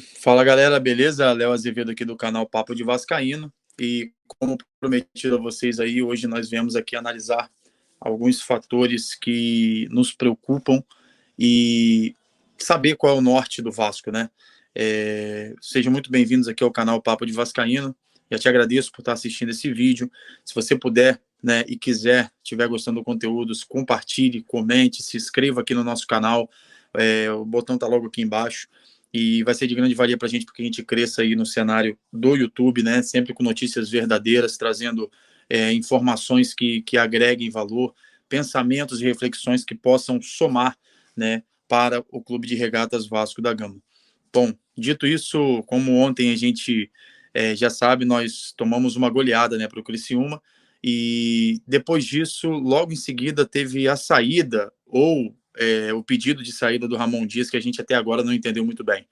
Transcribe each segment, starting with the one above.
Fala galera, beleza? Léo Azevedo aqui do canal Papo de Vascaíno. E como prometido a vocês aí, hoje nós viemos aqui analisar alguns fatores que nos preocupam e saber qual é o norte do Vasco, né? Sejam muito bem-vindos aqui ao canal Papo de Vascaíno. Já te agradeço por estar assistindo esse vídeo. Se você puder, né, e quiser, estiver gostando do conteúdo, compartilhe, comente, se inscreva aqui no nosso canal. O botão tá logo aqui embaixo e vai ser de grande valia para a gente, porque a gente cresça aí no cenário do YouTube, né? Sempre com notícias verdadeiras, trazendo informações que agreguem valor, pensamentos e reflexões que possam somar, né, para o Clube de Regatas Vasco da Gama. Bom, dito isso, como ontem a gente já sabe, nós tomamos uma goleada, né, para o Criciúma, e depois disso, logo em seguida, teve a saída, ou o pedido de saída do Ramon Dias, que a gente até agora não entendeu muito bem.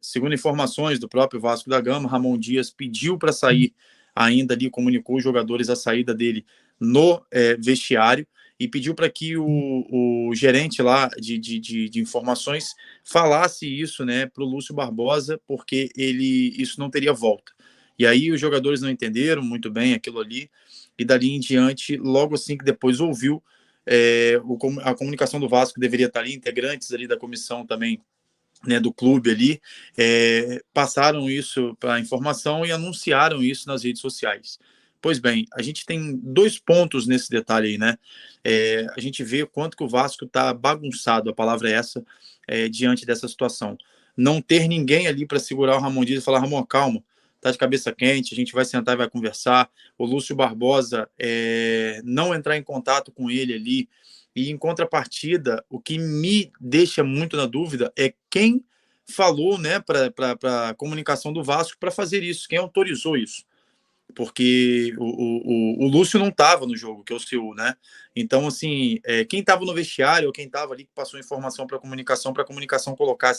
Segundo informações do próprio Vasco da Gama, Ramon Dias pediu para sair, ainda ali comunicou os jogadores a saída dele no vestiário, e pediu para que o gerente lá de informações falasse isso, né, para o Lúcio Barbosa, porque isso não teria volta. E aí os jogadores não entenderam muito bem aquilo ali, e dali em diante, logo assim que depois ouviu, a comunicação do Vasco deveria estar ali, integrantes ali da comissão também, né, do clube ali, passaram isso para a informação e anunciaram isso nas redes sociais. Pois bem, a gente tem dois pontos nesse detalhe aí, né? A gente vê o quanto que o Vasco está bagunçado, a palavra é essa, diante dessa situação. Não ter ninguém ali para segurar o Ramon Dias e falar: Ramon, calma, tá de cabeça quente, a gente vai sentar e vai conversar. O Lúcio Barbosa não entrar em contato com ele ali. E em contrapartida, o que me deixa muito na dúvida é quem falou, né, para a comunicação do Vasco para fazer isso, quem autorizou isso. Porque o Lúcio não estava no jogo, que é o seu, né? Então, assim, quem estava no vestiário ou quem estava ali que passou informação para a comunicação colocar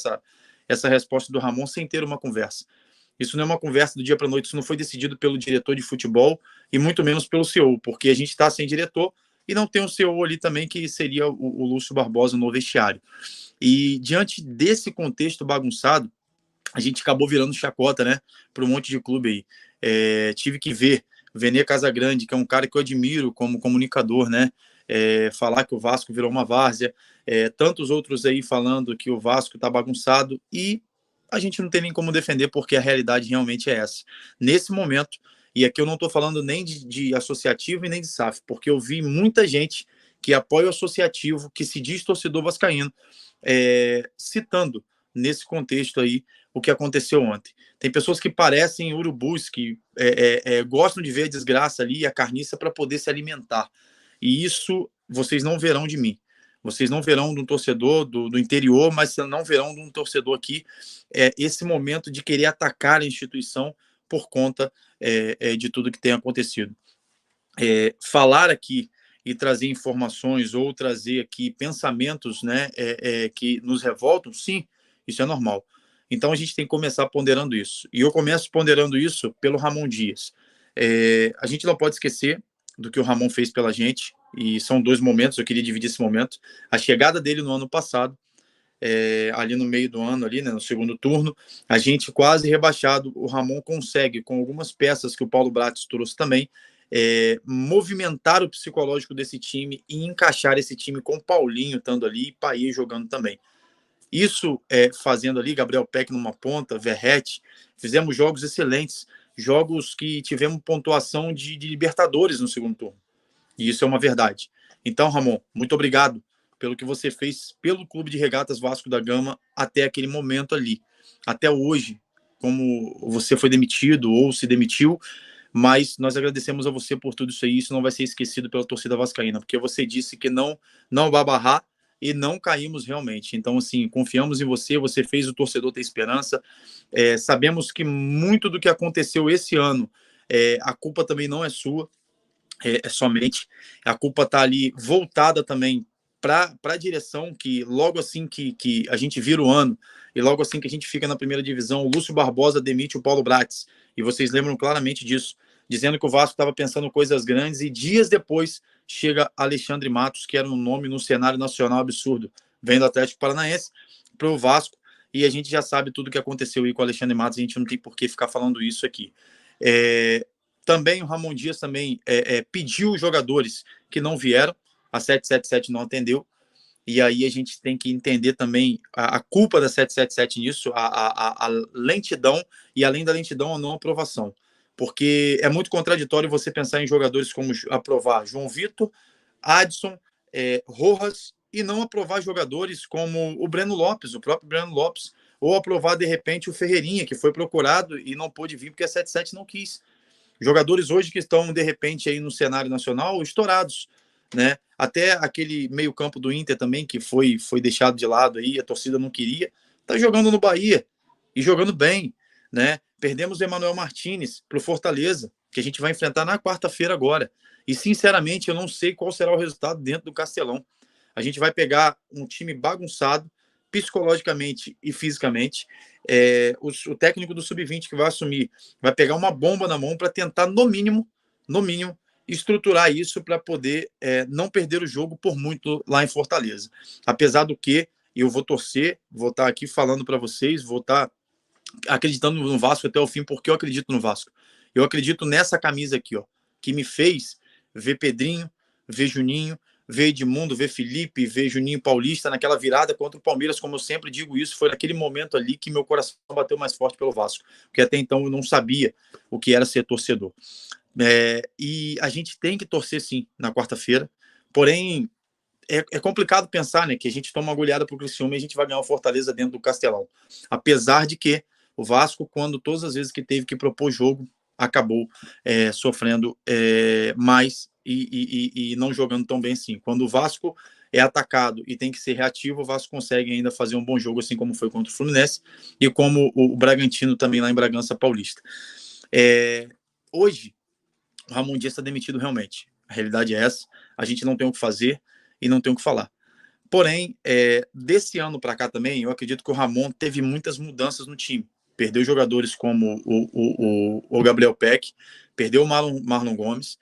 essa resposta do Ramon sem ter uma conversa. Isso não é uma conversa do dia para a noite, isso não foi decidido pelo diretor de futebol e muito menos pelo CEO, porque a gente está sem diretor e não tem um CEO ali também que seria o Lúcio Barbosa no vestiário. E diante desse contexto bagunçado, a gente acabou virando chacota, né, para um monte de clube aí. Tive que ver Vene Casagrande, que é um cara que eu admiro como comunicador, né, falar que o Vasco virou uma várzea, tantos outros aí falando que o Vasco está bagunçado, e a gente não tem nem como defender, porque a realidade realmente é essa. Nesse momento, e aqui eu não estou falando nem de associativo e nem de SAF, porque eu vi muita gente que apoia o associativo, que se diz torcedor vascaíno, citando nesse contexto aí o que aconteceu ontem. Tem pessoas que parecem urubus, que gostam de ver a desgraça ali e a carniça para poder se alimentar. E isso vocês não verão de mim. Vocês não verão de um torcedor do interior, mas não verão de um torcedor aqui esse momento de querer atacar a instituição por conta de tudo que tem acontecido. Falar aqui e trazer informações ou trazer aqui pensamentos, né, que nos revoltam, sim, isso é normal. Então a gente tem que começar ponderando isso. E eu começo ponderando isso pelo Ramon Dias. A gente não pode esquecer do que o Ramon fez pela gente, e são dois momentos, eu queria dividir esse momento. A chegada dele no ano passado, ali no meio do ano, ali, né, no segundo turno, a gente quase rebaixado, o Ramon consegue, com algumas peças que o Paulo Bratis trouxe também, movimentar o psicológico desse time e encaixar esse time com o Paulinho estando ali e Paí jogando também. Isso fazendo ali, Gabriel Peck numa ponta, Verrete, fizemos jogos excelentes, jogos que tivemos pontuação de Libertadores no segundo turno. E isso é uma verdade. Então, Ramon, muito obrigado pelo que você fez pelo Clube de Regatas Vasco da Gama até aquele momento ali. Até hoje, como você foi demitido ou se demitiu, mas nós agradecemos a você por tudo isso aí. Isso não vai ser esquecido pela torcida vascaína, porque você disse que não vai barrar e não caímos realmente. Então, assim, confiamos em você, você fez o torcedor ter esperança. Sabemos que muito do que aconteceu esse ano, a culpa também não é sua, somente. A culpa está ali voltada também para a direção, que logo assim que a gente vira o ano e logo assim que a gente fica na primeira divisão, o Lúcio Barbosa demite o Paulo Bratis. E vocês lembram claramente disso, dizendo que o Vasco estava pensando coisas grandes, e dias depois chega Alexandre Matos, que era um nome no cenário nacional absurdo, vem do Atlético Paranaense para o Vasco, e a gente já sabe tudo o que aconteceu aí com o Alexandre Matos, a gente não tem por que ficar falando isso aqui. Também o Ramon Dias também pediu os jogadores que não vieram, a 777 não atendeu, e aí a gente tem que entender também a culpa da 777 nisso, a lentidão, e além da lentidão, a não aprovação. Porque é muito contraditório você pensar em jogadores como aprovar João Vitor, Adson, Rojas, e não aprovar jogadores como o Breno Lopes, o próprio Breno Lopes, ou aprovar, de repente, o Ferreirinha, que foi procurado e não pôde vir porque a 77 não quis. Jogadores hoje que estão, de repente, aí no cenário nacional, estourados, né? Até aquele meio-campo do Inter também, que foi deixado de lado aí, a torcida não queria, tá jogando no Bahia e jogando bem, né? Perdemos o Emmanuel Martinez pro Fortaleza, que a gente vai enfrentar na quarta-feira agora. E, sinceramente, eu não sei qual será o resultado dentro do Castelão. A gente vai pegar um time bagunçado, psicologicamente e fisicamente. O técnico do Sub-20 que vai assumir vai pegar uma bomba na mão para tentar, no mínimo, estruturar isso para poder não perder o jogo por muito lá em Fortaleza. Apesar do que eu vou torcer, vou estar aqui falando para vocês, vou estar acreditando no Vasco até o fim, porque eu acredito no Vasco. Eu acredito nessa camisa aqui, ó, que me fez ver Pedrinho, ver Juninho, ver Edmundo, ver Felipe, ver Juninho Paulista naquela virada contra o Palmeiras, como eu sempre digo isso, foi naquele momento ali que meu coração bateu mais forte pelo Vasco, porque até então eu não sabia o que era ser torcedor. E a gente tem que torcer sim na quarta-feira, porém é complicado pensar, né, que a gente toma uma goleada pro Criciúma e a gente vai ganhar o Fortaleza dentro do Castelão, apesar de que o Vasco, quando todas as vezes que teve que propor jogo, acabou sofrendo mais e não jogando tão bem assim. Quando o Vasco é atacado e tem que ser reativo, o Vasco consegue ainda fazer um bom jogo, assim como foi contra o Fluminense e como o Bragantino também lá em Bragança Paulista. Hoje, o Ramon Dias está demitido realmente. A realidade é essa. A gente não tem o que fazer e não tem o que falar. Porém, desse ano para cá também, eu acredito que o Ramon teve muitas mudanças no time. Perdeu jogadores como o Gabriel Peck, perdeu o Marlon Gomes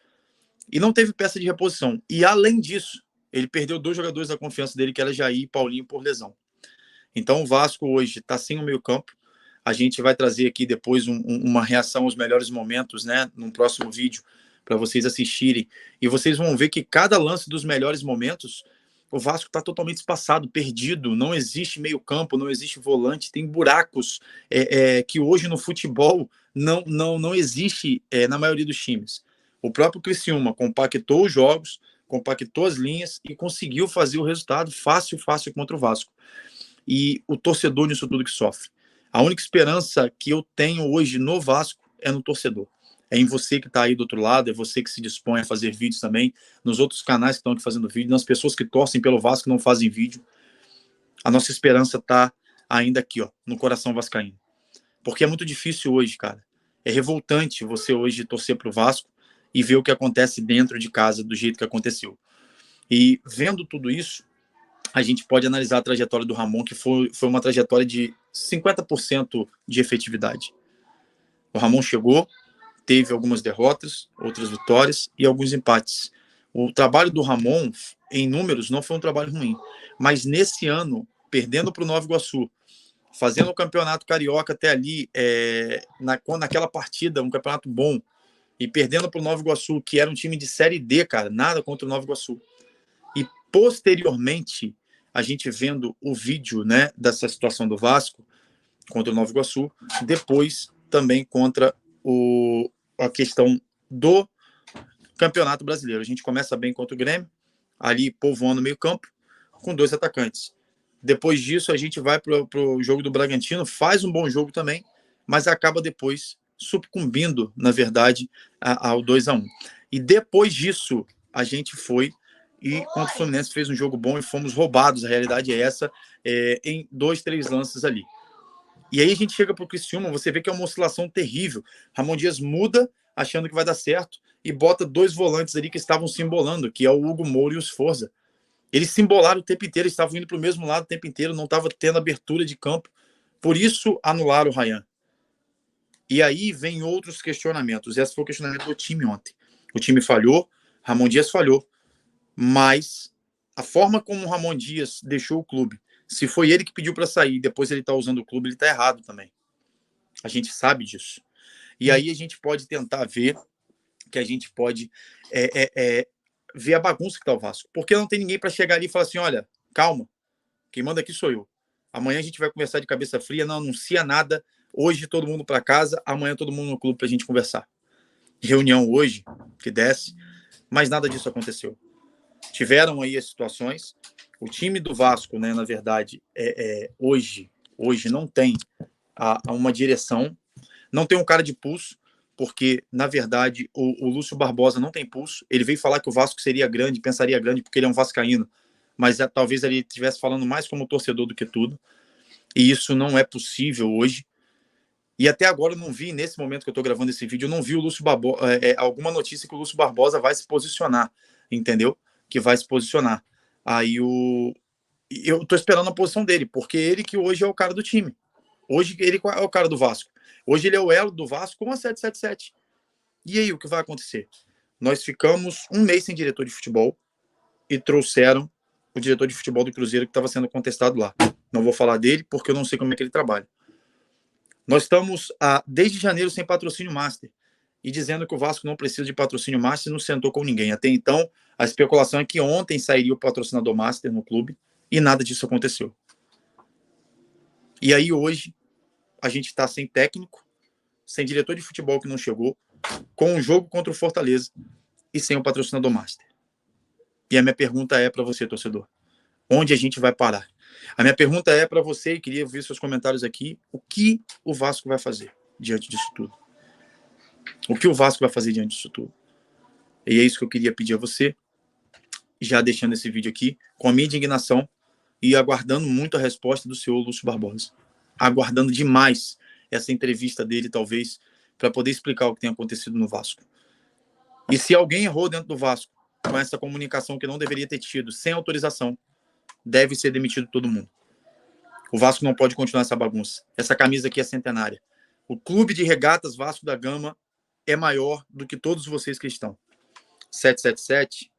e não teve peça de reposição. E além disso, ele perdeu 2 jogadores da confiança dele, que era Jair e Paulinho, por lesão. Então o Vasco hoje está sem o meio campo. A gente vai trazer aqui depois uma reação aos melhores momentos, né, num próximo vídeo, para vocês assistirem. E vocês vão ver que cada lance dos melhores momentos, o Vasco está totalmente espaçado, perdido. Não existe meio campo, não existe volante, tem buracos que hoje no futebol não existe na maioria dos times. O próprio Criciúma compactou os jogos, compactou as linhas e conseguiu fazer o resultado fácil contra o Vasco. E o torcedor nisso tudo que sofre. A única esperança que eu tenho hoje no Vasco é no torcedor. É em você que está aí do outro lado, é você que se dispõe a fazer vídeos também, nos outros canais que estão aqui fazendo vídeo, nas pessoas que torcem pelo Vasco que não fazem vídeo. A nossa esperança está ainda aqui, ó, no coração vascaíno. Porque é muito difícil hoje, cara. É revoltante você hoje torcer para o Vasco e ver o que acontece dentro de casa do jeito que aconteceu. E vendo tudo isso, a gente pode analisar a trajetória do Ramon, que foi uma trajetória de 50% de efetividade. O Ramon chegou, teve algumas derrotas, outras vitórias e alguns empates. O trabalho do Ramon, em números, não foi um trabalho ruim. Mas nesse ano, perdendo para o Nova Iguaçu, fazendo o campeonato carioca até ali, naquela partida, um campeonato bom, e perdendo para o Nova Iguaçu, que era um time de Série D, cara, nada contra o Nova Iguaçu. E posteriormente, a gente vendo o vídeo, né, dessa situação do Vasco contra o Nova Iguaçu, depois também contra a questão do Campeonato Brasileiro. A gente começa bem contra o Grêmio, ali povoando o meio campo, com 2 atacantes. Depois disso, a gente vai para o jogo do Bragantino, faz um bom jogo também, mas acaba depois sucumbindo, na verdade, ao 2-1. E depois disso, a gente foi e contra o Fluminense fez um jogo bom e fomos roubados, a realidade é essa, em 2, 3 lances ali. E aí a gente chega para o Criciúma, você vê que é uma oscilação terrível. Ramon Dias muda, achando que vai dar certo, e bota 2 volantes ali que estavam se embolando, que é o Hugo Moura e o Sforza. Eles se embolaram o tempo inteiro, eles estavam indo para o mesmo lado o tempo inteiro, não estava tendo abertura de campo. Por isso, anularam o Ryan. E aí vem outros questionamentos. Esse foi o questionamento do time ontem. O time falhou, Ramon Dias falhou, mas a forma como o Ramon Dias deixou o clube, Se foi ele que pediu para sair, depois ele está usando o clube, ele está errado também. A gente sabe disso. E aí a gente pode tentar ver que a gente pode ver a bagunça que está o Vasco. Porque não tem ninguém para chegar ali e falar assim, olha, calma, quem manda aqui sou eu. Amanhã a gente vai conversar de cabeça fria, não anuncia nada. Hoje todo mundo para casa, amanhã todo mundo no clube para a gente conversar. Reunião hoje, que desce, mas nada disso aconteceu. Tiveram aí as situações. O time do Vasco, né, na verdade, hoje não tem uma direção, não tem um cara de pulso, porque, na verdade, o Lúcio Barbosa não tem pulso. Ele veio falar que o Vasco seria grande, pensaria grande, porque ele é um vascaíno, mas talvez ele estivesse falando mais como torcedor do que tudo. E isso não é possível hoje. E até agora eu não vi, nesse momento que eu estou gravando esse vídeo, eu não vi o Lúcio Barbosa, alguma notícia que o Lúcio Barbosa vai se posicionar, entendeu? Que vai se posicionar. Aí eu estou esperando a posição dele, porque ele que hoje é o cara do time. Hoje ele é o cara do Vasco. Hoje ele é o elo do Vasco com a 777. E aí, o que vai acontecer? Nós ficamos um mês sem diretor de futebol e trouxeram o diretor de futebol do Cruzeiro que estava sendo contestado lá. Não vou falar dele porque eu não sei como é que ele trabalha. Nós estamos desde janeiro sem patrocínio master e dizendo que o Vasco não precisa de patrocínio master, não sentou com ninguém. Até então, a especulação é que ontem sairia o patrocinador master no clube e nada disso aconteceu. E aí hoje a gente está sem técnico, sem diretor de futebol que não chegou, com um jogo contra o Fortaleza e sem o patrocinador master. E a minha pergunta é para você, torcedor, onde a gente vai parar? A minha pergunta é para você, e queria ver seus comentários aqui, o que o Vasco vai fazer diante disso tudo? O que o Vasco vai fazer diante disso tudo? E é isso que eu queria pedir a você, já deixando esse vídeo aqui, com a minha indignação e aguardando muito a resposta do senhor Lúcio Barbosa. Aguardando demais essa entrevista dele, talvez, para poder explicar o que tem acontecido no Vasco. E se alguém errou dentro do Vasco, com essa comunicação que não deveria ter tido, sem autorização, deve ser demitido todo mundo. O Vasco não pode continuar essa bagunça. Essa camisa aqui é centenária. O Clube de Regatas Vasco da Gama é maior do que todos vocês que estão. 777,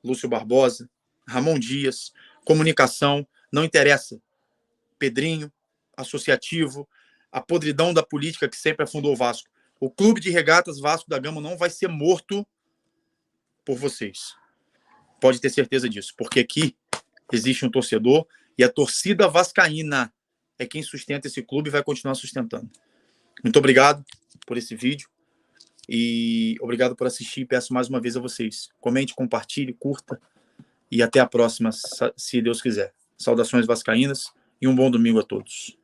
Lúcio Barbosa, Ramon Dias, comunicação, não interessa. Pedrinho, associativo, a podridão da política que sempre afundou o Vasco. O Clube de Regatas Vasco da Gama não vai ser morto por vocês. Pode ter certeza disso, porque aqui existe um torcedor e a torcida vascaína é quem sustenta esse clube e vai continuar sustentando. Muito obrigado por esse vídeo e obrigado por assistir. Peço mais uma vez a vocês, comente, compartilhe, curta e até a próxima, se Deus quiser. Saudações vascaínas e um bom domingo a todos.